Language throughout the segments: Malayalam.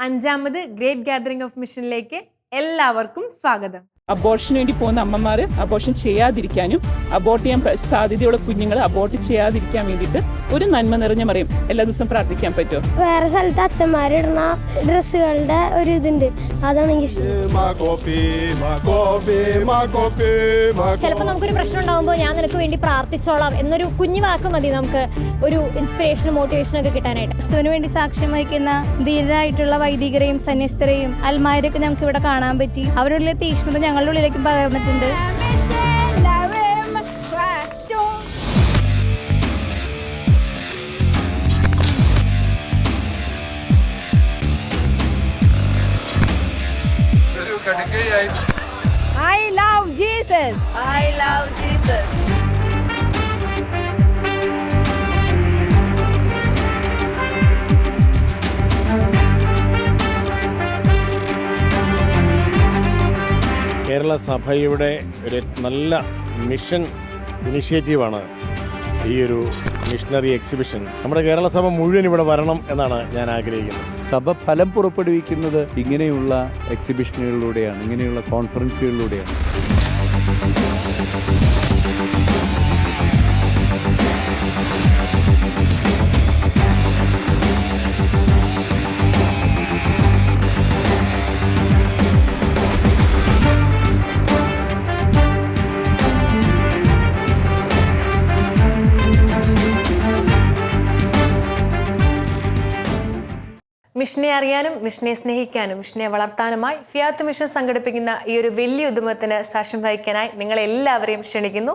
അഞ്ചാമത് ഗ്രേറ്റ് ഗാദറിംഗ് ഓഫ് മിഷനിലേക്ക് എല്ലാവർക്കും സ്വാഗതം. അബോർഷന് വേണ്ടി പോകുന്ന അമ്മമാർ അബോർഷൻ ചെയ്യാതിരിക്കാനും അബോർട്ട് ചെയ്യാൻ സാധ്യതയുള്ള കുഞ്ഞുങ്ങൾ അബോർട്ട് ചെയ്യാതിരിക്കാൻ വേണ്ടിയിട്ട് ഒരു നന്മ നിറഞ്ഞ മറിയം എല്ലാ ദിവസവും പ്രാർത്ഥിക്കാൻ പറ്റുമോ? വേറെ സ്ഥലത്ത് അച്ഛന്മാരിടുന്ന ഡ്രസ്സുകളുടെ ഒരു ഇതുണ്ട്, അതാണ് ചിലപ്പോൾ നമുക്കൊരു പ്രശ്നം ഉണ്ടാകുമ്പോൾ ഞാൻ നിനക്ക് വേണ്ടി പ്രാർത്ഥിച്ചോളാം എന്നൊരു കുഞ്ഞു വാക്ക് മതി നമുക്ക് ഒരു ഇൻസ്പിറേഷനും മോട്ടിവേഷനും ഒക്കെ കിട്ടാനായിട്ട്. ക്രിസ്തുവിന് വേണ്ടി സാക്ഷ്യം വഹിക്കുന്ന ധീരരായിട്ടുള്ള വൈദികരെയും സന്യസ്തരെയും അൽമാരെയൊക്കെ നമുക്ക് ഇവിടെ കാണാൻ പറ്റി. അവരുടെ തീക്ഷ്ണത ഞങ്ങളുടെ ഉള്ളിലേക്ക് പകർന്നിട്ടുണ്ട്. I love Jesus. I love Jesus. Kerala സഭയുടെ ഒരു നല്ല മിഷൻ ഇനിഷ്യേറ്റീവാണ് ഈ ഒരു മിഷണറി എക്സിബിഷൻ. നമ്മുടെ കേരള സഭ മുഴുവൻ ഇവിടെ വരണം എന്നാണ് ഞാൻ ആഗ്രഹിക്കുന്നത്. സഭ ഫലം പുറപ്പെടുവിക്കുന്നത് ഇങ്ങനെയുള്ള എക്സിബിഷനുകളിലൂടെയാണ്, ഇങ്ങനെയുള്ള കോൺഫറൻസുകളിലൂടെയാണ്. മിഷനെ അറിയാനും മിഷനെ സ്നേഹിക്കാനും മിഷനെ വളർത്താനുമായി ഫിയാത്ത് മിഷൻ സംഘടിപ്പിക്കുന്ന ഈ ഒരു വലിയ ഉദ്യമത്തിന് സാക്ഷ്യം വഹിക്കാനായി നിങ്ങളെല്ലാവരെയും ക്ഷണിക്കുന്നു.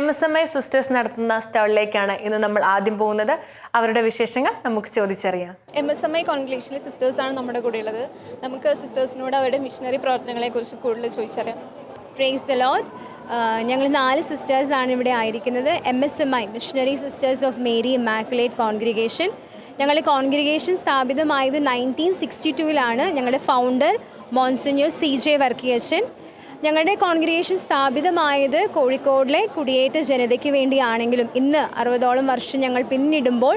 MSMI സിസ്റ്റേഴ്സ് നടത്തുന്ന സ്റ്റാളിലേക്കാണ് ഇന്ന് നമ്മൾ ആദ്യം പോകുന്നത്. അവരുടെ വിശേഷങ്ങൾ നമുക്ക് ചോദിച്ചറിയാം. MSMI കോൺഗ്രിഗേഷനിലെ സിസ്റ്റേഴ്സാണ് നമ്മുടെ കൂടെ ഉള്ളത്. നമുക്ക് സിസ്റ്റേഴ്സിനോട് അവരുടെ മിഷനറി പ്രവർത്തനങ്ങളെക്കുറിച്ച് കൂടുതൽ ചോദിച്ചറിയാം. Praise the Lord. ഞങ്ങൾ 4 സിസ്റ്റേഴ്സാണ് ഇവിടെ ആയിരിക്കുന്നത്. MSMI missionary sisters of Mary Immaculate congregation. ഞങ്ങളുടെ കോൺഗ്രിഗേഷൻ സ്ഥാപിതമായത് 1962 ഞങ്ങളുടെ ഫൗണ്ടർ മോൺസിഞ്ഞർ CJ വർക്കിയച്ചൻ. ഞങ്ങളുടെ കോൺഗ്രിഗേഷൻ സ്ഥാപിതമായത് കോഴിക്കോടിലെ കുടിയേറ്റ ജനതയ്ക്ക് വേണ്ടിയാണെങ്കിലും ഇന്ന് 60ഓളം വർഷം ഞങ്ങൾ പിന്നിടുമ്പോൾ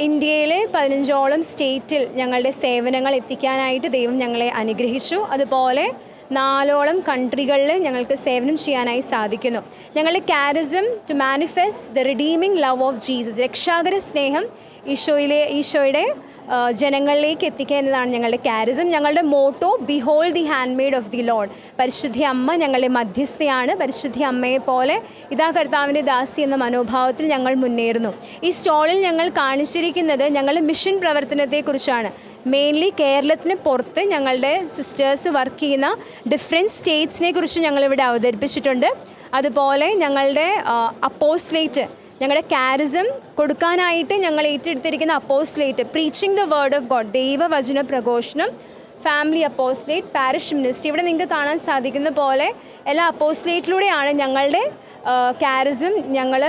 ഇന്ത്യയിലെ 15ഓളം സ്റ്റേറ്റിൽ ഞങ്ങളുടെ സേവനങ്ങൾ എത്തിക്കാനായിട്ട് ദൈവം ഞങ്ങളെ അനുഗ്രഹിച്ചു. അതുപോലെ 4ഓളം കൺട്രികളിൽ ഞങ്ങൾക്ക് സേവനം ചെയ്യാനായി സാധിക്കുന്നു. ഞങ്ങളുടെ charism to manifest the redeeming love of Jesus, രക്ഷാകര സ്നേഹം ഈശോയുടെ ജനങ്ങളിലേക്ക് എത്തിക്കുക എന്നതാണ് ഞങ്ങളുടെ കാരിസം. ഞങ്ങളുടെ motto behold the handmaid of the Lord. പരിശുദ്ധ അമ്മ ഞങ്ങളുടെ മധ്യസ്ഥയാണ്. പരിശുദ്ധ അമ്മയെ പോലെ ഇതാ കർത്താവിൻ്റെ ദാസി എന്ന മനോഭാവത്തിൽ ഞങ്ങൾ മുന്നേറുന്നു. ഈ സ്റ്റോളിൽ ഞങ്ങൾ കാണിച്ചിരിക്കുന്നത് ഞങ്ങളുടെ മിഷൻ പ്രവർത്തനത്തെക്കുറിച്ചാണ്. മെയിൻലി കേരളത്തിന് പുറത്ത് ഞങ്ങളുടെ സിസ്റ്റേഴ്സ് വർക്ക് ചെയ്യുന്ന ഡിഫറെൻറ്റ് സ്റ്റേറ്റ്സിനെ കുറിച്ച് ഞങ്ങളിവിടെ അവതരിപ്പിച്ചിട്ടുണ്ട്. അതുപോലെ ഞങ്ങളുടെ അപ്പോസ്ലേറ്റ്, ഞങ്ങളുടെ കാരിസം കൊടുക്കാനായിട്ട് ഞങ്ങൾ ഏറ്റെടുത്തിരിക്കുന്ന apostolate, preaching the word of God, ദൈവവചന പ്രഘോഷണം, ഫാമിലി അപ്പോസ്ലേറ്റ്, പാരിഷ് മിനിസ്ട്രി. ഇവിടെ നിങ്ങൾക്ക് കാണാൻ സാധിക്കുന്ന പോലെ എല്ലാ അപ്പോസ്ലേറ്റിലൂടെയാണ് ഞങ്ങളുടെ കാരിസം ഞങ്ങൾ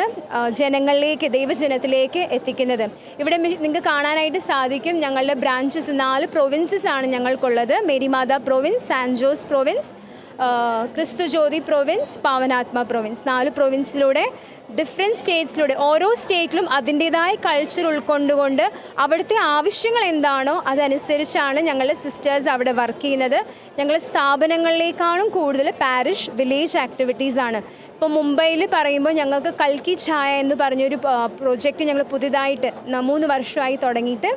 ജനങ്ങളിലേക്ക്, ദൈവജനത്തിലേക്ക് എത്തിക്കുന്നത്. ഇവിടെ നിങ്ങൾക്ക് കാണാനായിട്ട് സാധിക്കും ഞങ്ങളുടെ ബ്രാഞ്ചസ് 4 പ്രൊവിൻസസ് ആണ് ഞങ്ങൾക്കുള്ളത്. Marymata province, San Jose province, Kristu Jyoti province, Pavanatma province. 4 പ്രൊവിൻസിലൂടെ ഡിഫറെൻറ്റ് സ്റ്റേറ്റ്സിലൂടെ ഓരോ സ്റ്റേറ്റിലും അതിൻ്റേതായ കൾച്ചർ ഉൾക്കൊണ്ടുകൊണ്ട് അവിടുത്തെ ആവശ്യങ്ങൾ എന്താണോ അതനുസരിച്ചാണ് ഞങ്ങളുടെ സിസ്റ്റേഴ്സ് അവിടെ വർക്ക് ചെയ്യുന്നത്. ഞങ്ങളുടെ സ്ഥാപനങ്ങളിലേക്കാളും കൂടുതൽ പാരിഷ് വില്ലേജ് ആക്ടിവിറ്റീസാണ്. ഇപ്പോൾ മുംബൈയിൽ പറയുമ്പോൾ ഞങ്ങൾക്ക് കൽക്കി ഛായ എന്ന് പറഞ്ഞൊരു പ്രോജക്റ്റ് ഞങ്ങൾ പുതിയതായിട്ട് 3 വർഷമായി തുടങ്ങിയിട്ട്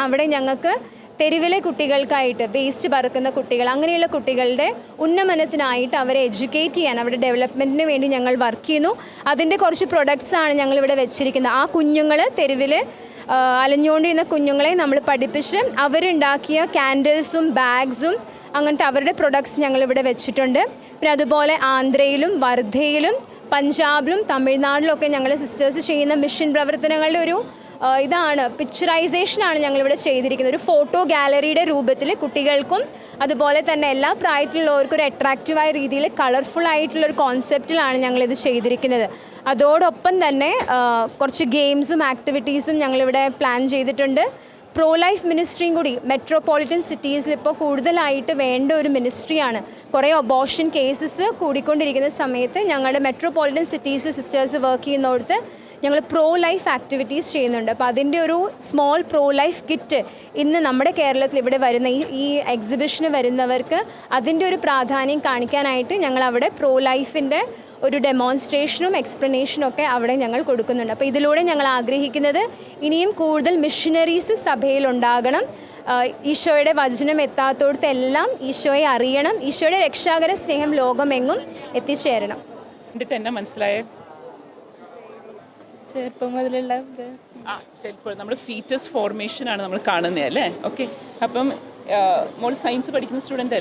അവിടെ ഞങ്ങൾക്ക് തെരുവിലെ കുട്ടികൾക്കായിട്ട് വേസ്റ്റ് പറക്കുന്ന കുട്ടികൾ, അങ്ങനെയുള്ള കുട്ടികളുടെ ഉന്നമനത്തിനായിട്ട് അവരെ എഡ്യൂക്കേറ്റ് ചെയ്യാൻ, അവരുടെ ഡെവലപ്മെൻറ്റിന് വേണ്ടി ഞങ്ങൾ വർക്ക് ചെയ്യുന്നു. അതിൻ്റെ കുറച്ച് പ്രൊഡക്ട്സാണ് ഞങ്ങളിവിടെ വെച്ചിരിക്കുന്നത്. ആ കുഞ്ഞുങ്ങൾ തെരുവിൽ അലഞ്ഞുകൊണ്ടിരുന്ന കുഞ്ഞുങ്ങളെ നമ്മൾ പഠിപ്പിച്ച് അവരുണ്ടാക്കിയ ക്യാൻഡിൽസും ബാഗ്സും അങ്ങനത്തെ അവരുടെ പ്രൊഡക്ട്സ് ഞങ്ങളിവിടെ വെച്ചിട്ടുണ്ട്. പിന്നെ അതുപോലെ ആന്ധ്രയിലും വർദ്ധയിലും പഞ്ചാബിലും തമിഴ്നാട്ടിലൊക്കെ ഞങ്ങൾ സിസ്റ്റേഴ്സ് ചെയ്യുന്ന മിഷൻ പ്രവർത്തനങ്ങളുടെ ഒരു ഇതാണ് പിക്ചറൈസേഷനാണ് ഞങ്ങളിവിടെ ചെയ്തിരിക്കുന്നത്. ഒരു ഫോട്ടോ ഗാലറിയുടെ രൂപത്തിൽ കുട്ടികൾക്കും അതുപോലെ തന്നെ എല്ലാ പ്രായത്തിലുള്ളവർക്കും ഒരു അട്രാക്റ്റീവായ രീതിയിൽ കളർഫുൾ ആയിട്ടുള്ളൊരു കോൺസെപ്റ്റിലാണ് ഞങ്ങളിത് ചെയ്തിരിക്കുന്നത്. അതോടൊപ്പം തന്നെ കുറച്ച് ഗെയിംസും ആക്ടിവിറ്റീസും ഞങ്ങളിവിടെ പ്ലാൻ ചെയ്തിട്ടുണ്ട്. പ്രോ ലൈഫ് മിനിസ്ട്രിയും കൂടി മെട്രോപൊളിറ്റൻ സിറ്റീസിൽ ഇപ്പോൾ കൂടുതലായിട്ട് വേണ്ട ഒരു മിനിസ്ട്രിയാണ്. കുറേ അബോർഷൻ കേസസ് കൂടിക്കൊണ്ടിരിക്കുന്ന സമയത്ത് ഞങ്ങളുടെ മെട്രോപൊളിറ്റൻ സിറ്റീസിൽ സിസ്റ്റേഴ്സ് വർക്ക് ചെയ്യുന്നിടത്ത് ഞങ്ങൾ പ്രോ ലൈഫ് ആക്ടിവിറ്റീസ് ചെയ്യുന്നുണ്ട്. അപ്പോൾ അതിൻ്റെ ഒരു സ്മോൾ പ്രോ ലൈഫ് കിറ്റ് ഇന്ന് നമ്മുടെ കേരളത്തിൽ ഇവിടെ വരുന്ന ഈ എക്സിബിഷന് വരുന്നവർക്ക് അതിൻ്റെ ഒരു പ്രാധാന്യം കാണിക്കാനായിട്ട് ഞങ്ങൾ അവിടെ പ്രോ ലൈഫിൻ്റെ ഒരു ഡെമോൺസ്ട്രേഷനും എക്സ്പ്ലനേഷനും ഒക്കെ അവിടെ ഞങ്ങൾ കൊടുക്കുന്നുണ്ട്. അപ്പോൾ ഇതിലൂടെ ഞങ്ങൾ ആഗ്രഹിക്കുന്നത് ഇനിയും കൂടുതൽ മിഷനറീസ് സഭയിലുണ്ടാകണം. ഈശോയുടെ വചനം എത്താത്തോടത്തെല്ലാം ഈശോയെ അറിയണം. ഈശോയുടെ രക്ഷാകര സ്നേഹം ലോകമെങ്ങും എത്തിച്ചേരണം. കണ്ടിട്ട് എന്നെ മനസ്സിലായേ? ചെറുപ്പം മുതലുള്ള ചിലപ്പോൾ നമ്മൾ ഫീറ്റസ് ഫോർമേഷനാണ് നമ്മൾ കാണുന്നത് അല്ലേ? ഓക്കെ. അപ്പം മോൾ സയൻസ് പഠിക്കുന്ന സ്റ്റുഡൻ്റ്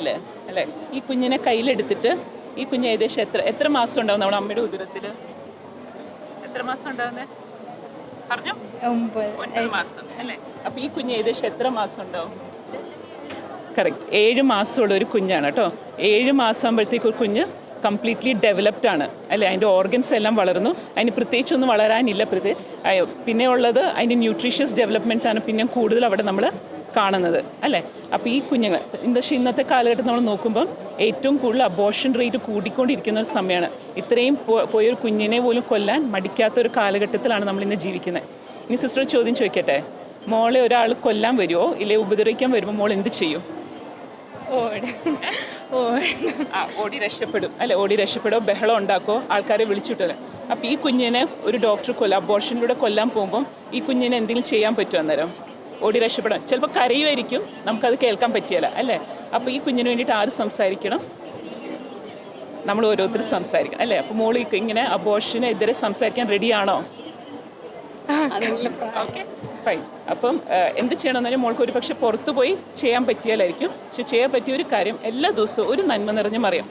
അല്ലേ? ഈ കുഞ്ഞിനെ കയ്യിലെടുത്തിട്ട് ഈ കുഞ്ഞ് ഏകദേശം എത്ര മാസം ഉണ്ടാവും നമ്മുടെ അമ്മയുടെ ഉദരത്തിൽ? എത്ര മാസം ഉണ്ടാവുന്നത് പറഞ്ഞോ? 9 മാസം അല്ലേ? അപ്പോൾ ഈ കുഞ്ഞ് ഏകദേശം എത്ര മാസം ഉണ്ടാവും? കറക്റ്റ് 7 മാസമുള്ള ഒരു കുഞ്ഞാണ് കേട്ടോ. 7 മാസം ആകുമ്പോഴത്തേക്ക് ഒരു കുഞ്ഞ് കംപ്ലീറ്റ്ലി ഡെവലപ്ഡ് ആണ് അല്ലേ? അതിൻ്റെ ഓർഗൻസ് എല്ലാം വളർന്നു. അതിന് പ്രത്യേകിച്ചൊന്നും വളരാനില്ല. പിന്നെ ഉള്ളത് അതിൻ്റെ ന്യൂട്രീഷ്യസ് ഡെവലപ്മെൻറ്റാണ് പിന്നെ കൂടുതൽ അവിടെ നമ്മൾ കാണുന്നത് അല്ലേ? അപ്പോൾ ഈ കുഞ്ഞുങ്ങൾ ഇന്നത്തെ കാലഘട്ടം നമ്മൾ നോക്കുമ്പം ഏറ്റവും കൂടുതൽ അബോർഷൻ റേറ്റ് കൂടിക്കൊണ്ടിരിക്കുന്ന ഒരു സമയമാണ്. ഇത്രയും പോയൊരു കുഞ്ഞിനെ പോലും കൊല്ലാൻ മടിക്കാത്തൊരു കാലഘട്ടത്തിലാണ് നമ്മളിന്ന് ജീവിക്കുന്നത്. ഇനി സിസ്റ്റർ ചോദ്യം ചോദിക്കട്ടെ, മോളെ ഒരാൾ കൊല്ലാൻ വരുമോ ഇല്ലേ ഉപദ്രവിക്കാൻ വരുമ്പോൾ മോൾ എന്ത് ചെയ്യും? ഓടി രക്ഷപ്പെടും അല്ലെ? ഓടി രക്ഷപ്പെടുമോ, ബഹളം ഉണ്ടാക്കുമോ, ആൾക്കാരെ വിളിച്ചിട്ടല്ലേ? അപ്പോൾ ഈ കുഞ്ഞിനെ ഒരു ഡോക്ടർ അബോർഷനിലൂടെ കൊല്ലാൻ പോകുമ്പം ഈ കുഞ്ഞിനെ എന്തെങ്കിലും ചെയ്യാൻ പറ്റുമോ? അന്നേരം ഓടി രക്ഷപ്പെടാൻ ചിലപ്പോൾ കരയുമായിരിക്കും, നമുക്കത് കേൾക്കാൻ പറ്റിയല്ല അല്ലേ? അപ്പോൾ ഈ കുഞ്ഞിന് വേണ്ടിയിട്ട് ആര് സംസാരിക്കണം? നമ്മൾ ഓരോരുത്തരും സംസാരിക്കണം അല്ലേ? അപ്പോൾ മോൾ ഇങ്ങനെ അബോർഷനെതിരെ സംസാരിക്കാൻ റെഡിയാണോ? Okay fine. അപ്പം എന്ത് ചെയ്യണമെന്ന് പറഞ്ഞാൽ മോൾക്ക് ഒരു പക്ഷേ പുറത്തു പോയി ചെയ്യാൻ പറ്റിയാലായിരിക്കും. പക്ഷെ ചെയ്യാൻ പറ്റിയ ഒരു കാര്യം എല്ലാ ദിവസവും ഒരു നന്മ നിറഞ്ഞ മറിയം.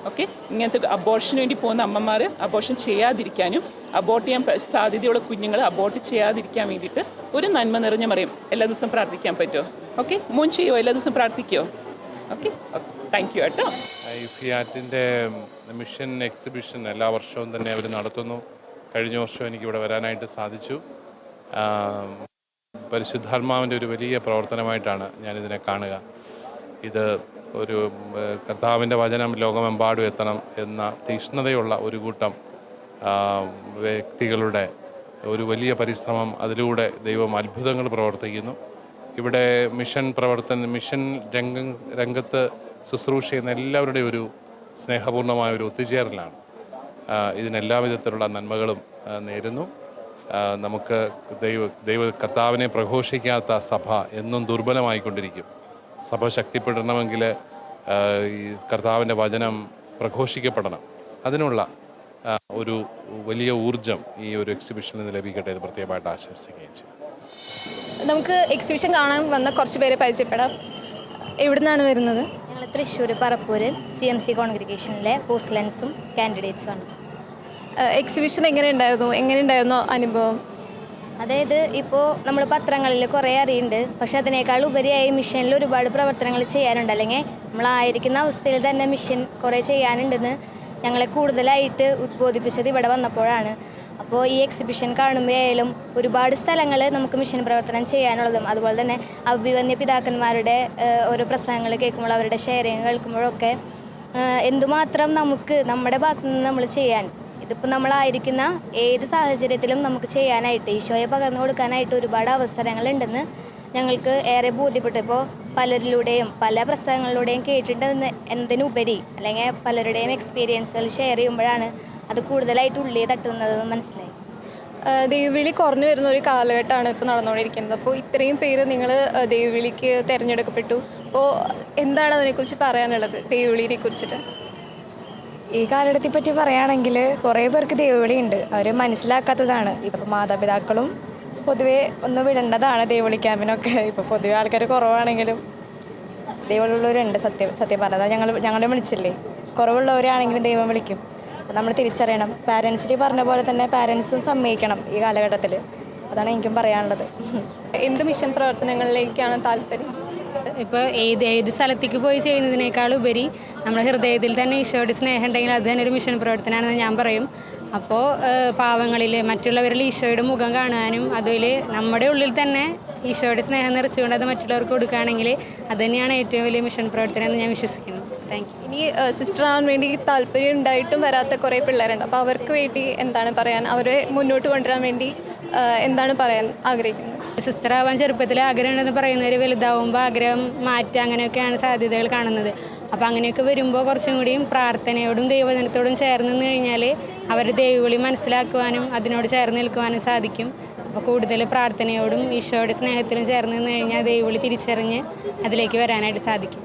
ഓക്കെ, ഇങ്ങനത്തെ അബോർഷന് വേണ്ടി പോകുന്ന അമ്മമാർ അബോർഷൻ ചെയ്യാതിരിക്കാനും അബോർട്ട് ചെയ്യാൻ സാധ്യതയുള്ള കുഞ്ഞുങ്ങൾ അബോർട്ട് ചെയ്യാതിരിക്കാൻ വേണ്ടിയിട്ട് ഒരു നന്മ നിറഞ്ഞ മറിയം എല്ലാ ദിവസവും പ്രാർത്ഥിക്കാൻ പറ്റുമോ? ഓക്കെ, മോൻ ചെയ്യുമോ? എല്ലാ ദിവസവും പ്രാർത്ഥിക്കുമോ? ഓക്കെ, താങ്ക് യു കേട്ടോ. ഈ ഫിയാറ്റിൻ്റെ മിഷൻ എക്സിബിഷൻ എല്ലാ വർഷവും തന്നെ അവർ നടത്തുന്നു. കഴിഞ്ഞ വർഷം എനിക്കിവിടെ വരാനായിട്ട് സാധിച്ചു. പരിശുദ്ധാത്മാവിൻ്റെ ഒരു വലിയ പ്രവർത്തനമായിട്ടാണ് ഞാനിതിനെ കാണുക. ഇത് ഒരു കർത്താവിൻ്റെ വചനം ലോകമെമ്പാടും എത്തണം എന്ന തീക്ഷ്ണതയുള്ള ഒരു കൂട്ടം വ്യക്തികളുടെ ഒരു വലിയ പരിശ്രമം, അതിലൂടെ ദൈവം അത്ഭുതങ്ങൾ പ്രവർത്തിക്കുന്നു. ഇവിടെ മിഷൻ രംഗത്ത് ശുശ്രൂഷ ചെയ്യുന്ന എല്ലാവരുടെയും ഒരു സ്നേഹപൂർണ്ണമായ ഒരു ഒത്തുചേരലാണ്. ഇതിനെല്ലാ വിധത്തിലുള്ള നന്മകളും നേരുന്നു. നമുക്ക് ദൈവ കർത്താവിനെ പ്രഘോഷിക്കാത്ത സഭ എന്നും ദുർബലമായിക്കൊണ്ടിരിക്കും. സഭ ശക്തിപ്പെടണമെങ്കിൽ ഈ കർത്താവിൻ്റെ വചനം പ്രഘോഷിക്കപ്പെടണം. അതിനുള്ള ഒരു വലിയ ഊർജം ഈ ഒരു എക്സിബിഷനിൽ നിന്ന് ലഭിക്കട്ടെ എന്ന് പ്രത്യേകമായിട്ട് ആശംസിക്കുകയും ചെയ്യും. നമുക്ക് എക്സിബിഷൻ കാണാൻ വന്ന കുറച്ച് പേരെ പരിചയപ്പെടാം. എവിടെ നിന്നാണ് വരുന്നത്? ഞങ്ങൾ തൃശ്ശൂർ പറപ്പൂർ CMC കോൺഗ്രിഗേഷനിലെ പോസ്റ്റ്ലൻസും കാൻഡിഡേറ്റ്സുമാണ്. എക്സിബിഷൻ എങ്ങനെയുണ്ടായിരുന്നു അനുഭവം? അതായത് ഇപ്പോൾ നമ്മൾ പത്രങ്ങളിൽ കുറേ അറിയുന്നുണ്ട്, പക്ഷെ അതിനേക്കാൾ ഉപരിയായി മിഷനിൽ ഒരുപാട് പ്രവർത്തനങ്ങൾ ചെയ്യാനുണ്ട്. അല്ലെങ്കിൽ നമ്മളായിരിക്കുന്ന അവസ്ഥയിൽ തന്നെ മിഷൻ കുറേ ചെയ്യാനുണ്ടെന്ന് ഞങ്ങളെ കൂടുതലായിട്ട് ഉദ്ബോധിപ്പിച്ചത് ഇവിടെ വന്നപ്പോഴാണ്. അപ്പോൾ ഈ എക്സിബിഷൻ കാണുമ്പോഴായാലും ഒരുപാട് സ്ഥലങ്ങൾ നമുക്ക് മിഷൻ പ്രവർത്തനം ചെയ്യാനുള്ളതും അതുപോലെ തന്നെ അഭിവന്യ പിതാക്കന്മാരുടെ ഓരോ പ്രസംഗങ്ങൾ കേൾക്കുമ്പോൾ അവരുടെ ഷെയറിങ് കേൾക്കുമ്പോഴൊക്കെ എന്തുമാത്രം നമുക്ക് നമ്മുടെ ഭാഗത്തു നിന്ന് നമ്മൾ ചെയ്യാൻ, ഇതിപ്പോൾ നമ്മളായിരിക്കുന്ന ഏത് സാഹചര്യത്തിലും നമുക്ക് ചെയ്യാനായിട്ട് ഈശോയെ പകർന്നു കൊടുക്കാനായിട്ട് ഒരുപാട് അവസരങ്ങളുണ്ടെന്ന് ഞങ്ങൾക്ക് ഏറെ ബോധ്യപ്പെട്ടു. ഇപ്പോൾ പലരിലൂടെയും പല പ്രസംഗങ്ങളിലൂടെയും കേട്ടിട്ട് എന്തിനുപരി അല്ലെങ്കിൽ പലരുടെയും എക്സ്പീരിയൻസുകൾ ഷെയർ ചെയ്യുമ്പോഴാണ് അത് കൂടുതലായിട്ട് ഉള്ളിൽ തട്ടുന്നതെന്ന് മനസ്സിലായി. ദൈവവിളി കുറഞ്ഞു വരുന്ന ഒരു കാലഘട്ടമാണ് ഇപ്പോൾ നടന്നുകൊണ്ടിരിക്കുന്നത്. അപ്പോൾ ഇത്രയും പേര് നിങ്ങൾ ദൈവവിളിക്ക് തിരഞ്ഞെടുക്കപ്പെട്ടു. അപ്പോൾ എന്താണ് അതിനെക്കുറിച്ച് പറയാനുള്ളത്, ദൈവവിളിയെ കുറിച്ചിട്ട്? ഈ കാലഘട്ടത്തെ പറ്റി പറയുകയാണെങ്കിൽ കുറേ പേർക്ക് ദൈവവിളി ഉണ്ട്, അവർ മനസ്സിലാക്കാത്തതാണ്. ഇപ്പോൾ മാതാപിതാക്കളും പൊതുവേ ഒന്ന് വിടേണ്ടതാണ് ദൈവവിളി ക്യാമ്പിനൊക്കെ. ഇപ്പോൾ പൊതുവെ ആൾക്കാർ കുറവാണെങ്കിലും ദൈവമുള്ളവരുണ്ട്. സത്യം പറഞ്ഞാൽ ഞങ്ങളെ വിളിച്ചില്ലേ, കുറവുള്ളവരാണെങ്കിലും ദൈവം വിളിക്കും. നമ്മൾ തിരിച്ചറിയണം. പാരൻസിന് പറഞ്ഞ പോലെ തന്നെ പാരൻസും സമ്മതിക്കണം ഈ കാലഘട്ടത്തിൽ. അതാണ് എനിക്കും പറയാനുള്ളത്. എന്ത് മിഷൻ പ്രവർത്തനങ്ങളിലേക്കാണ് താല്പര്യം? ഇപ്പോൾ ഏത് സ്ഥലത്തേക്ക് പോയി ചെയ്യുന്നതിനേക്കാൾ ഉപരി നമ്മുടെ ഹൃദയത്തിൽ തന്നെ ഈശോയുടെ സ്നേഹം ഉണ്ടെങ്കിൽ അത് തന്നെ ഒരു മിഷൻ പ്രവർത്തനമാണെന്ന് ഞാൻ പറയും. അപ്പോൾ പാവങ്ങളിൽ മറ്റുള്ളവരിൽ ഈശോയുടെ മുഖം കാണാനും അതിൽ നമ്മുടെ ഉള്ളിൽ തന്നെ ഈശോയുടെ സ്നേഹം നിറച്ചുകൊണ്ട് അത് മറ്റുള്ളവർക്ക് കൊടുക്കുകയാണെങ്കിൽ അത് തന്നെയാണ് ഏറ്റവും വലിയ മിഷൻ പ്രവർത്തനം എന്ന് ഞാൻ വിശ്വസിക്കുന്നു. Thank you. ഇനി സിസ്റ്റർ ആവാൻ വേണ്ടി താല്പര്യം ഉണ്ടായിട്ടും വരാത്ത കുറേ പിള്ളേരുണ്ട്. അപ്പോൾ അവർക്ക് വേണ്ടി എന്താണ് പറയാൻ, അവരെ മുന്നോട്ട് കൊണ്ടുവരാൻ വേണ്ടി എന്താണ് പറയാൻ ആഗ്രഹിക്കുന്നത്? സിസ്റ്റർ ആവാൻ ചെറുപ്പത്തിൽ ആഗ്രഹമുണ്ടെന്ന് പറയുന്നവർ വലുതാവുമ്പോൾ ആഗ്രഹം മാറ്റുക അങ്ങനെയൊക്കെയാണ് സാധ്യതകൾ കാണുന്നത്. അപ്പോൾ അങ്ങനെയൊക്കെ വരുമ്പോൾ കുറച്ചും കൂടിയും പ്രാർത്ഥനയോടും ദൈവജനത്തോടും ചേർന്ന് നിന്ന് കഴിഞ്ഞാൽ അവർ ദൈവവിളി മനസ്സിലാക്കുവാനും അതിനോട് ചേർന്ന് നിൽക്കുവാനും സാധിക്കും. അപ്പോൾ കൂടുതൽ പ്രാർത്ഥനയോടും ഈശോയുടെ സ്നേഹത്തിലും ചേർന്ന് നിന്ന് കഴിഞ്ഞാൽ ദൈവവിളി തിരിച്ചറിഞ്ഞ് അതിലേക്ക് വരാനായിട്ട് സാധിക്കും.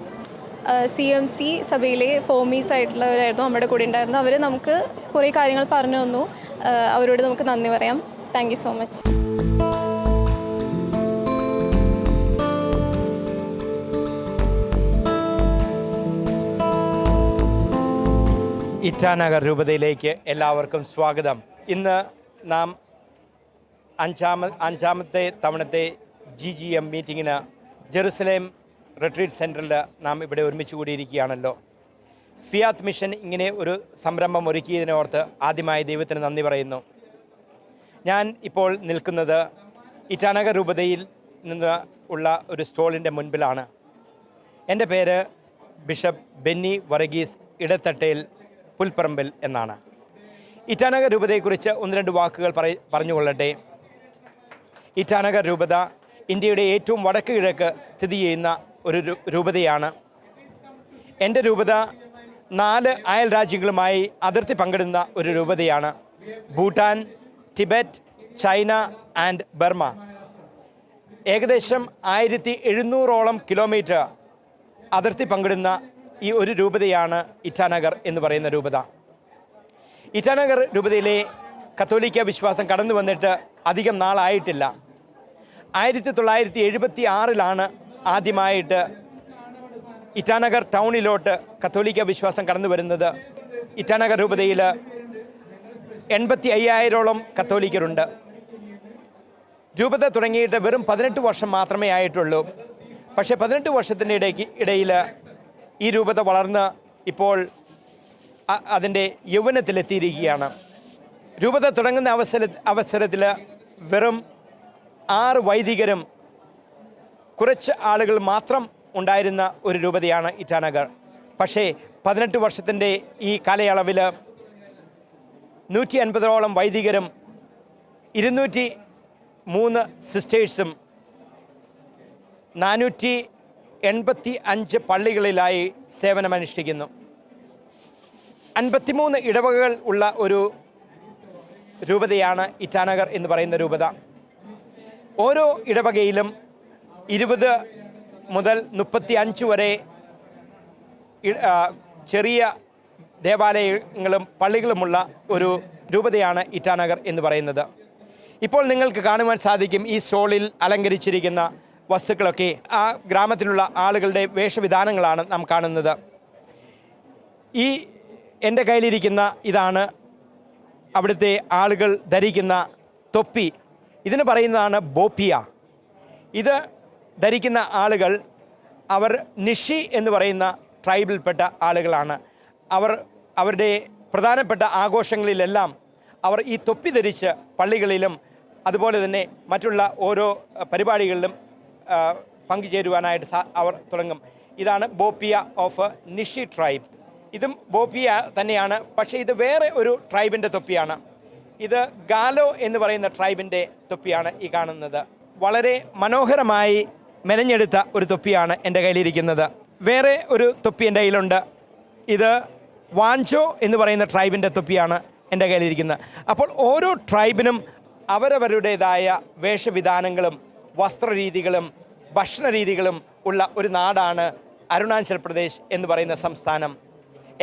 CMC സഭയിലെ ഫോമീസ് ആയിട്ടുള്ളവരായിരുന്നു നമ്മുടെ കൂടെ ഉണ്ടായിരുന്നു. അവർ നമുക്ക് കുറേ കാര്യങ്ങൾ പറഞ്ഞു തന്നു. അവരോട് നമുക്ക് നന്ദി പറയാം. Thank you so much. Itanagar രൂപതയിലേക്ക് എല്ലാവർക്കും സ്വാഗതം. ഇന്ന് നാം അഞ്ചാമത്തെ തവണത്തെ GGM മീറ്റിങ്ങിന് ജെറുസലേം റിട്രീറ്റ് സെൻറ്ററിൽ നാം ഇവിടെ ഒരുമിച്ച് കൂടിയിരിക്കുകയാണല്ലോ. ഫിയാത്ത് മിഷൻ ഇങ്ങനെ ഒരു സംരംഭം ഒരുക്കിയതിനോർത്ത് ആദ്യമായി ദൈവത്തിന് നന്ദി പറയുന്നു. ഞാൻ ഇപ്പോൾ നിൽക്കുന്നത് ഇറ്റാനഗർ രൂപതയിൽ നിന്ന് ഉള്ള ഒരു സ്റ്റോളിൻ്റെ മുൻപിലാണ്. എൻ്റെ പേര് ബിഷപ്പ് ബെന്നി വർഗീസ് ഇടത്തട്ടേൽ പുൽപ്പറമ്പിൽ എന്നാണ്. ഇറ്റാനഗർ രൂപതയെക്കുറിച്ച് ഒന്ന് രണ്ട് വാക്കുകൾ പറഞ്ഞുകൊള്ളട്ടെ. ഇറ്റാനഗർ രൂപത ഇന്ത്യയുടെ ഏറ്റവും വടക്ക് കിഴക്ക് സ്ഥിതി ചെയ്യുന്ന ഒരു രൂപതയാണ്. എൻ്റെ രൂപത 4 അയൽ രാജ്യങ്ങളുമായി അതിർത്തി പങ്കിടുന്ന ഒരു രൂപതയാണ്. Bhutan, Tibet, China and Burma. ഏകദേശം 1700ഓളം കിലോമീറ്റർ അതിർത്തി പങ്കിടുന്ന ഈ ഒരു രൂപതയാണ് ഇറ്റാനഗർ എന്ന് പറയുന്ന രൂപത. ഇറ്റാനഗർ രൂപതയിലെ കത്തോലിക്ക വിശ്വാസം കടന്നു വന്നിട്ട് അധികം നാളായിട്ടില്ല. 1976 ആദ്യമായിട്ട് ഇറ്റാനഗർ ടൗണിലോട്ട് കത്തോലിക്ക വിശ്വാസം കടന്നു വരുന്നത്. ഇറ്റാനഗർ രൂപതയിൽ 85,000ഓളം കത്തോലിക്കരുണ്ട്. രൂപത തുടങ്ങിയിട്ട് വെറും 18 വർഷം മാത്രമേ ആയിട്ടുള്ളൂ. പക്ഷേ 18 വർഷത്തിൻ്റെ ഇടയിൽ ഈ രൂപത വളർന്ന് ഇപ്പോൾ അതിൻ്റെ യൗവനത്തിലെത്തിയിരിക്കുകയാണ്. രൂപത തുടങ്ങുന്ന അവസരത്തിൽ വെറും 6 വൈദികരും കുറച്ച് ആളുകൾ മാത്രം ഉണ്ടായിരുന്ന ഒരു രൂപതയാണ് ഇറ്റാനഗർ. പക്ഷേ 18 വർഷത്തിൻ്റെ ഈ കാലയളവിൽ 150ഓളം വൈദികരും 203 സിസ്റ്റേഴ്സും 485 പള്ളികളിലായി സേവനമനുഷ്ഠിക്കുന്നു. 53 ഇടവകകൾ ഉള്ള ഒരു രൂപതയാണ് ഇറ്റാനഗർ എന്ന് പറയുന്ന രൂപത. ഓരോ ഇടവകയിലും 20 മുതൽ 35 വരെ ചെറിയ ദേവാലയങ്ങളും പള്ളികളുമുള്ള ഒരു രൂപതയാണ് ഇറ്റാനഗർ എന്ന് പറയുന്നത്. ഇപ്പോൾ നിങ്ങൾക്ക് കാണുവാൻ സാധിക്കും ഈ സ്റ്റോളിൽ അലങ്കരിച്ചിരിക്കുന്ന വസ്തുക്കളൊക്കെ ആ ഗ്രാമത്തിലുള്ള ആളുകളുടെ വേഷവിധാനങ്ങളാണ് നാം കാണുന്നത്. ഈ എൻ്റെ കയ്യിലിരിക്കുന്ന ഇതാണ് അവിടുത്തെ ആളുകൾ ധരിക്കുന്ന തൊപ്പി. ഇതിന് പറയുന്നതാണ് ബോപ്പിയ. ഇത് ധരിക്കുന്ന ആളുകൾ അവർ നിഷി എന്ന് പറയുന്ന ട്രൈബിൽപ്പെട്ട ആളുകളാണ്. അവരുടെ പ്രധാനപ്പെട്ട ആഘോഷങ്ങളിലെല്ലാം അവർ ഈ തൊപ്പി ധരിച്ച് പള്ളികളിലും അതുപോലെ തന്നെ മറ്റുള്ള ഓരോ പരിപാടികളിലും പങ്കുചേരുവാനായിട്ട് അവർ തുടങ്ങും. ഇതാണ് ബോപ്പിയ ഓഫ് നിഷി ട്രൈബ്. ഇതും ബോപ്പിയ തന്നെയാണ്, പക്ഷേ ഇത് വേറെ ഒരു ട്രൈബിൻ്റെ തൊപ്പിയാണ്. ഇത് ഗാലോ എന്ന് പറയുന്ന ട്രൈബിൻ്റെ തൊപ്പിയാണ് ഈ കാണുന്നത്. വളരെ മനോഹരമായി മെനഞ്ഞെടുത്ത ഒരു തൊപ്പിയാണ് എൻ്റെ കയ്യിലിരിക്കുന്നത്. വേറെ ഒരു തൊപ്പി എൻ്റെ കയ്യിലുണ്ട്. ഇത് വാഞ്ചോ എന്ന് പറയുന്ന ട്രൈബിൻ്റെ തൊപ്പിയാണ് എൻ്റെ കയ്യിലിരിക്കുന്നത്. അപ്പോൾ ഓരോ ട്രൈബിനും അവരവരുടേതായ വേഷവിധാനങ്ങളും വസ്ത്രരീതികളും ഭക്ഷണരീതികളും ഉള്ള ഒരു നാടാണ് അരുണാചൽ പ്രദേശ് എന്ന് പറയുന്ന സംസ്ഥാനം.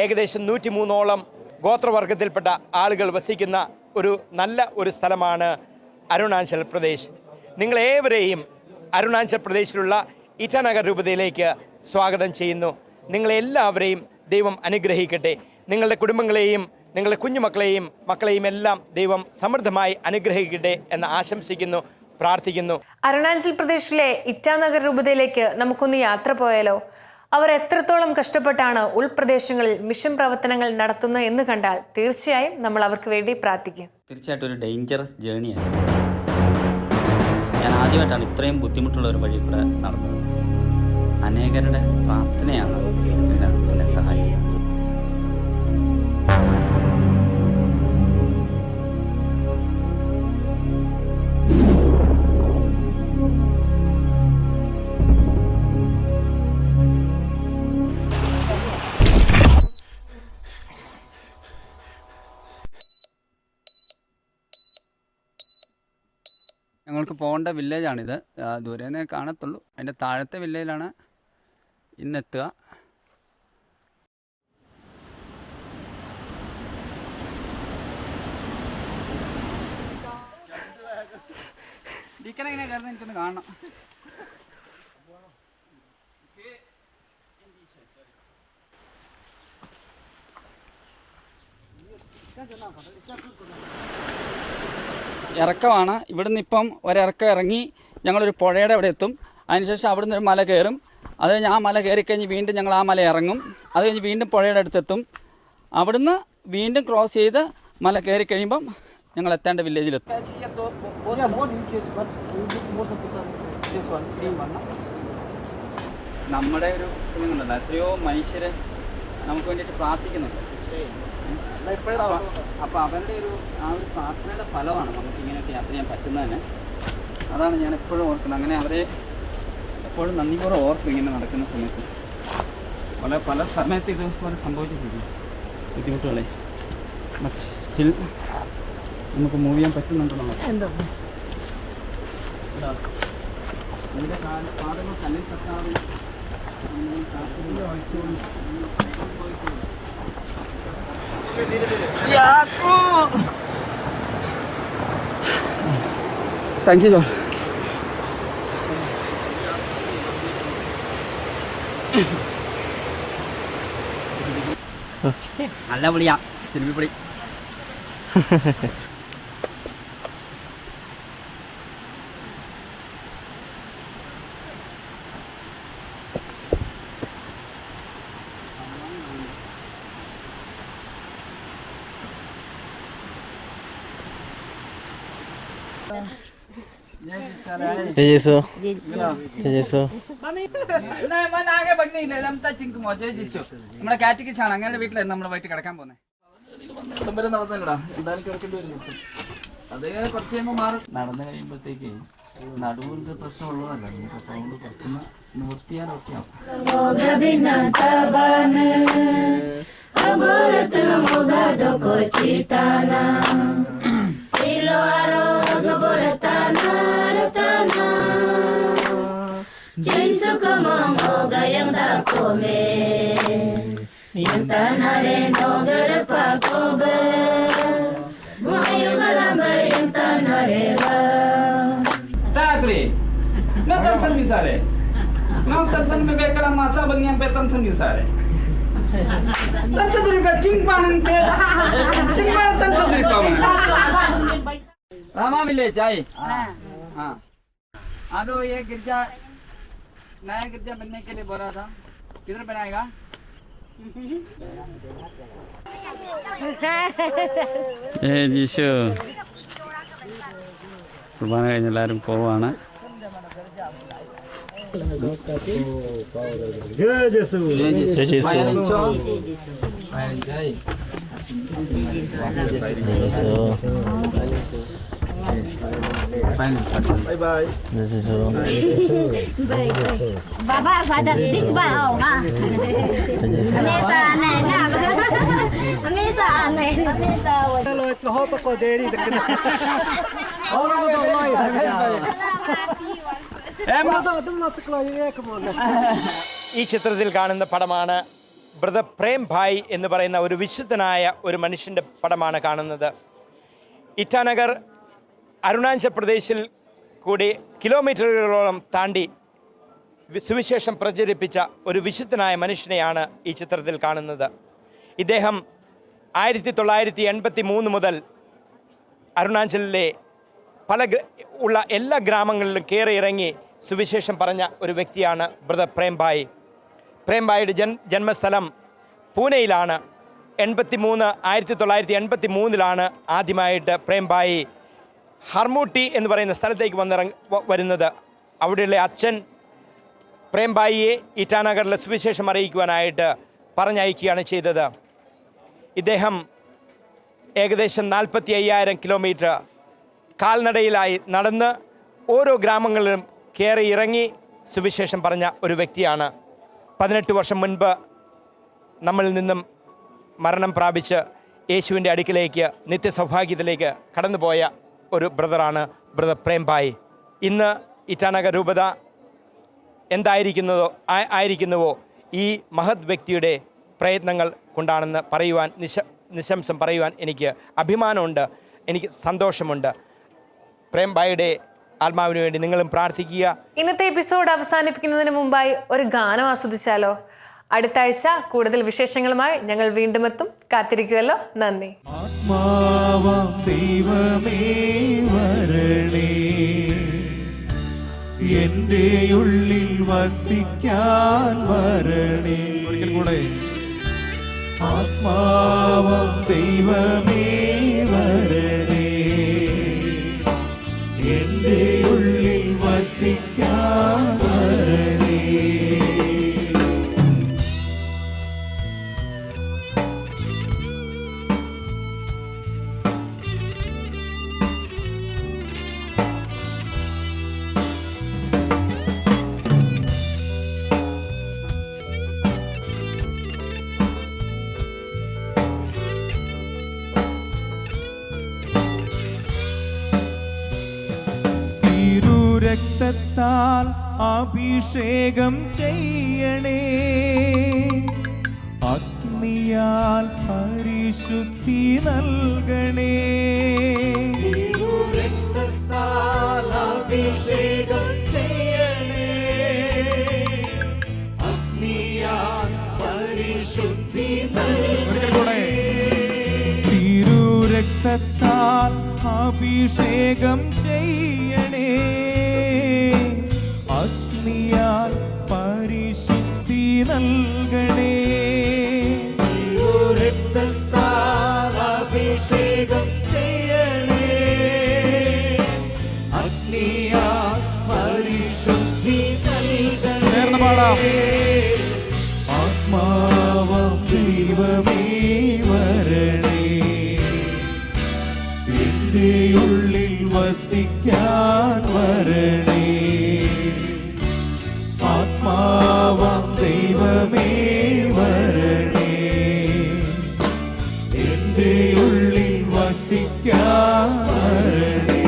ഏകദേശം 103ഓളം ഗോത്രവർഗത്തിൽപ്പെട്ട ആളുകൾ വസിക്കുന്ന ഒരു നല്ല ഒരു സ്ഥലമാണ് അരുണാചൽ പ്രദേശ്. നിങ്ങളേവരെയും അരുണാചൽ പ്രദേശിലുള്ള ഇറ്റാനഗർ രൂപതയിലേക്ക് സ്വാഗതം ചെയ്യുന്നു. നിങ്ങളെല്ലാവരെയും ദൈവം അനുഗ്രഹിക്കട്ടെ. നിങ്ങളുടെ കുടുംബങ്ങളെയും നിങ്ങളുടെ കുഞ്ഞുമക്കളെയും എല്ലാം ദൈവം സമൃദ്ധമായി അനുഗ്രഹിക്കട്ടെ എന്ന് ആശംസിക്കുന്നു, പ്രാർത്ഥിക്കുന്നു. അരുണാചൽ പ്രദേശിലെ ഇറ്റാനഗർ രൂപതയിലേക്ക് നമുക്കൊന്ന് യാത്ര പോയാലോ? അവർ എത്രത്തോളം കഷ്ടപ്പെട്ടാണ് ഉൾപ്രദേശങ്ങളിൽ മിഷൻ പ്രവർത്തനങ്ങൾ നടത്തുന്നത് എന്ന് കണ്ടാൽ തീർച്ചയായും നമ്മൾ അവർക്ക് വേണ്ടി പ്രാർത്ഥിക്കും. തീർച്ചയായിട്ടും ഒരു ഡേഞ്ചറസ് ജേണിയായിരുന്നു. ഞാൻ ആദ്യമായിട്ടാണ് ഇത്രയും ബുദ്ധിമുട്ടുള്ള ഒരു വഴി കൂടെ നടന്നത്. അനേകരുടെ പ്രാർത്ഥനയാണ് എന്നെ സഹായിച്ചത്. ഞങ്ങൾക്ക് പോകേണ്ട വില്ലേജാണിത്. ദൂരെ കാണത്തുള്ളൂ. അതിൻ്റെ താഴത്തെ വില്ലേജിലാണ് ഇന്നെത്തുക. ഡീക്കൻ എങ്ങനെ കയറുന്നത് എനിക്കൊന്ന് കാണണം. ഇറക്കമാണ്. ഇവിടുന്ന് ഇപ്പം ഒരിറക്കം ഇറങ്ങി ഞങ്ങളൊരു പുഴയുടെ അവിടെ എത്തും. അതിനുശേഷം അവിടുന്ന് ഒരു മല കയറും. അത് കഴിഞ്ഞ് ആ മല കയറിക്കഴിഞ്ഞ് വീണ്ടും ഞങ്ങൾ ആ മല ഇറങ്ങും. അത് കഴിഞ്ഞ് വീണ്ടും പുഴയുടെ അടുത്തെത്തും. അവിടുന്ന് വീണ്ടും ക്രോസ് ചെയ്ത് മല കയറി കഴിയുമ്പം ഞങ്ങൾ എത്തേണ്ട വില്ലേജിലെത്തും. നമ്മുടെ ഒരു കുഞ്ഞുങ്ങളുണ്ടല്ലോ, എത്രയോ മനുഷ്യർ നമുക്ക് വേണ്ടിയിട്ട് പ്രാർത്ഥിക്കുന്നുണ്ട്. അപ്പോൾ അവരുടെ ആ ഒരു പ്രാർത്ഥനയുടെ ഫലമാണ് നമുക്ക് ഇങ്ങനെയൊക്കെ യാത്ര ചെയ്യാൻ പറ്റുന്നതന്നെ. അതാണ് ഞാൻ എപ്പോഴും ഓർക്കുന്നത്. അങ്ങനെ അവരെ എപ്പോഴും നന്ദിപൂർവ്വം ഓർക്കും ഇങ്ങനെ നടക്കുന്ന സമയത്ത്. പല സമയത്ത് ഇതുപോലെ സംഭവിച്ചിട്ടുണ്ട് ബുദ്ധിമുട്ടുകളെ. സ്റ്റിൽ നമുക്ക് മൂവ് ചെയ്യാൻ പറ്റുന്നുണ്ടെന്നുള്ളത്. ഇതിൻ്റെ പാതകൾ കല്ലിൽ തട്ടാതെ താങ്ക് യു ജോൺ. നല്ല പൊളിയാ, ചിരുമിപ്പൊടി. നമ്മുടെ കാറ്റഗിസാണ്. അങ്ങനെ വീട്ടിലായിരുന്നു നമ്മൾ വൈകിട്ട് കിടക്കാൻ പോകുന്നത്. കുടുംബം നടന്നില്ലടാ, എന്തായാലും കിടക്കേണ്ടി വരും. അത് കുറച്ച് കഴിയുമ്പോൾ മാറും. നടന്നു കഴിയുമ്പോഴത്തേക്ക് നടുവിൻ്റെ പ്രശ്നമുള്ളതല്ല നമുക്ക്. അപ്പോൾ അതുകൊണ്ട് കുറച്ചൊന്ന് നിവർത്തിയാൽ ഓക്കെയാവും. No tansan misale. No tansan me bekala masa bangyam pe tansan misale. Tansan duri ka chingpanan te. Chingpanan tansan duri pa man. Rama village ai. हाँ. आदो ये गिरजा नया गिरजा बनने के लिए बोला था. किधर बनाएगा? ജിഷു കുർബാന കഴിഞ്ഞ് എല്ലാവരും പോവാണ്. Bye bye. Baba pada dik bau ha. Mesa aneh na. Mesa aneh. Mesa. Lo ko ho pa ko deri de. ഈ ചിത്രത്തിൽ കാണുന്ന പടമാണ് ബ്രദർ പ്രേം ഭായ് എന്ന് പറയുന്ന ഒരു വിശുദ്ധനായ ഒരു മനുഷ്യൻ്റെ പടമാണ് കാണുന്നത്. ഇറ്റാനഗർ അരുണാചൽ പ്രദേശിൽ കൂടി കിലോമീറ്ററുകളോളം താണ്ടി സുവിശേഷം പ്രചരിപ്പിച്ച ഒരു വിശുദ്ധനായ മനുഷ്യനെയാണ് ഈ ചിത്രത്തിൽ കാണുന്നത്. ഇദ്ദേഹം 1983 മുതൽ അരുണാചലിലെ ഉള്ള എല്ലാ ഗ്രാമങ്ങളിലും കയറി ഇറങ്ങി സുവിശേഷം പറഞ്ഞ ഒരു വ്യക്തിയാണ് ബ്രദർ പ്രേം ഭായ്. പ്രേംബായിയുടെ ജന്മസ്ഥലം പൂനെയിലാണ്. 1983 ആദ്യമായിട്ട് പ്രേംബായി ഹർമൂട്ടി എന്ന് പറയുന്ന സ്ഥലത്തേക്ക് വരുന്നത്. അവിടെയുള്ള അച്ഛൻ പ്രേംബായിയെ ഇറ്റാനഗറിലെ സുവിശേഷം അറിയിക്കുവാനായിട്ട് പറഞ്ഞയക്കുകയാണ് ചെയ്തത്. ഇദ്ദേഹം ഏകദേശം 45,000 കിലോമീറ്റർ കാൽനടയിലായി നടന്ന് ഓരോ ഗ്രാമങ്ങളിലും കയറി ഇറങ്ങി സുവിശേഷം പറഞ്ഞ ഒരു വ്യക്തിയാണ്. 18 വർഷം മുൻപ് നമ്മളിൽ നിന്നും മരണം പ്രാപിച്ച് യേശുവിൻ്റെ അടുക്കിലേക്ക് നിത്യസൗഭാഗ്യത്തിലേക്ക് കടന്നുപോയ ഒരു ബ്രദറാണ് ബ്രദർ പ്രേംബായി. ഇന്ന് ഇറ്റാനഗർ രൂപത ആയിരിക്കുന്നുവോ ഈ മഹത് വ്യക്തിയുടെ പ്രയത്നങ്ങൾ കൊണ്ടാണെന്ന് പറയുവാൻ നിശംസം പറയുവാൻ എനിക്ക് അഭിമാനമുണ്ട്, എനിക്ക് സന്തോഷമുണ്ട്. പ്രേംബായിയുടെ ആത്മാവിന് വേണ്ടി നിങ്ങളും പ്രാർത്ഥിക്കുക. ഇന്നത്തെ എപ്പിസോഡ് അവസാനിപ്പിക്കുന്നതിന് മുമ്പായി ഒരു ഗാനം ആസ്വദിച്ചാലോ? അടുത്ത ആഴ്ച കൂടുതൽ വിശേഷങ്ങളുമായി ഞങ്ങൾ വീണ്ടും എത്തും. കാത്തിരിക്കുമല്ലോ. നന്ദി. ആത്മാവാം ദൈവമേ വരണേ, എൻ്റെ ഉള്ളിൽ വസിക്കാൻ വരണേ. ഒരിക്കൽ കൂടെ. ആത്മാവാം ദൈവമേ വരണേ, എൻ്റെ ഉള്ളിൽ വസിക്കാൻ വരണേ. രക്തത്താൽ അഭിഷേകം ചെയ്യണേ, അഗ്നിയാൽ പരിശുദ്ധി നൽകണേ. രക്തത്താൽ അഭിഷേകം ചെയ്യണേ, അഗ്നിയാൽ പരിശുദ്ധി നൽകണേ. തിരുരക്തത്താൽ അഭിഷേകം ചെയ്യണേ, അഗ്നിയാൽ പരിശുദ്ധി നൽകണേ. രക്തത്താൽ അഭിഷേകം ചെയ്യണേ, അഗ്നിയാൽ പരിശുദ്ധി നൽകണേ. ആത്മാവാം ദൈവമേ വരണേ, എൻ്റെ ഉള്ളിൽ വസിക്കാൻ വരണേ. ആത്മാവാം ദൈവമേ വരണേ, എൻ്റെ ഉള്ളിൽ വസിക്കാൻ വരണേ.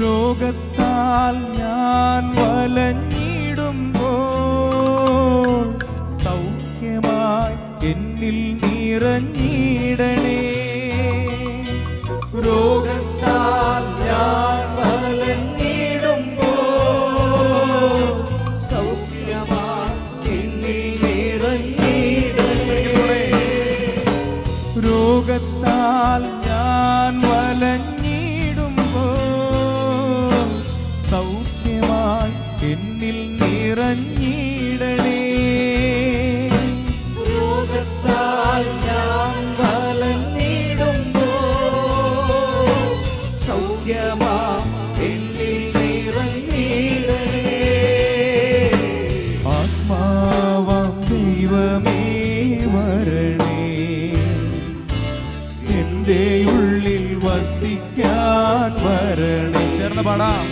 രോഗത്താൽ ഞാൻ വലഞ്ഞിടുമ്പോൾ സൗഖ്യമായി എന്നിൽ നിറഞ്ഞിടണേ. രോഗത്താൽ ഞാൻ വലഞ്ഞിടുമ്പോൾ സൗഖ്യമായി എന്നിൽ നിറഞ്ഞിടണേ. രോഗത്താൽ ഞാൻ സൗഖ്യമായി എന്നിൽ നിറഞ്ഞിടണേ. രോഗത്താൽ ഞാൻ വലഞ്ഞിടുമ്പോൾ സൗഖ്യമായി എന്നിൽ നിറഞ്ഞിടണേ. ആത്മാവാം ദൈവമേ വരണേ, എൻ്റെ ഉള്ളിൽ വസിക്കാൻ വരണേ. ചേർന്ന് പാടാം.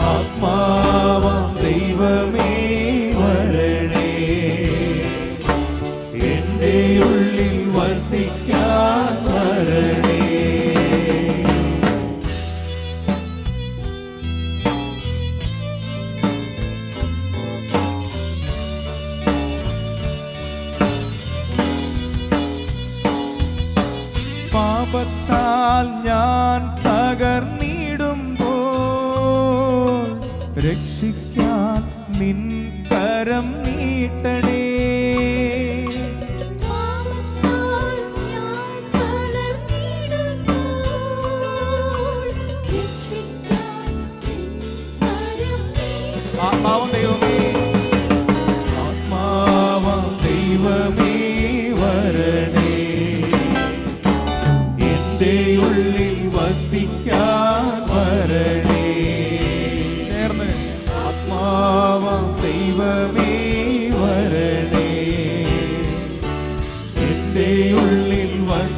ആത്മാവാം ദൈവമേ വരണേ, എൻ്റെ ഉള്ളിൽ വസിക്കാൻ വരണേ. പാപത്താൽ ഞാൻ തകർന്നിടുമ്പോൾ രക്ഷിക്കാൻ നിൻ കരം നീട്ടണേ.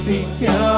വസിക്കാൻ